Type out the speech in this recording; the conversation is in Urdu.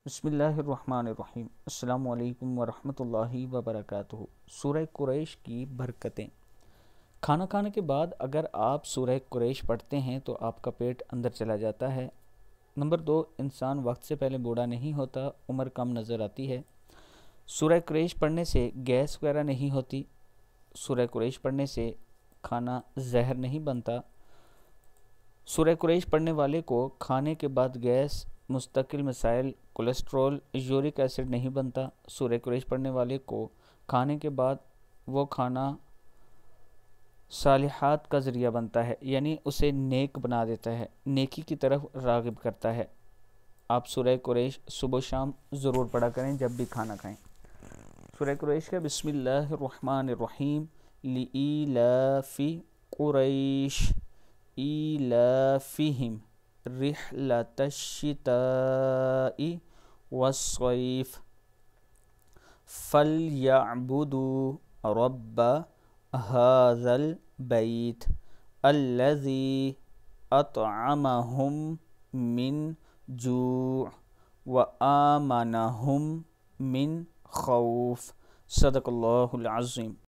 بسم اللہ الرحمن الرحیم۔ السلام علیکم ورحمۃ اللہ وبرکاتہ۔ سورہ قریش کی برکتیں۔ کھانا کھانے کے بعد اگر آپ سورہ قریش پڑھتے ہیں تو آپ کا پیٹ اندر چلا جاتا ہے۔ نمبر 2، انسان وقت سے پہلے بوڑھا نہیں ہوتا، عمر کم نظر آتی ہے۔ سورہ قریش پڑھنے سے گیس وغیرہ نہیں ہوتی۔ سورہ قریش پڑھنے سے کھانا زہر نہیں بنتا۔ سورہ قریش پڑھنے والے کو کھانے کے بعد گیس، مستقل مسائل، کولیسٹرول، یورک ایسڈ نہیں بنتا۔ سورہ قریش پڑھنے والے کو کھانے کے بعد وہ کھانا صالحات کا ذریعہ بنتا ہے، یعنی اسے نیک بنا دیتا ہے، نیکی کی طرف راغب کرتا ہے۔ آپ سورہ قریش صبح و شام ضرور پڑھا کریں جب بھی کھانا کھائیں۔ سورہ قریش کا بسم اللہ الرحمن الرحیم۔ لإیلاف قریش ایلافہم رحلۃ الشتاء والصیف فلیعبدوا رب ھذا البیت الذی اطعمہم من جوع وآمنہم من خوف۔ صدق اللہ العظیم۔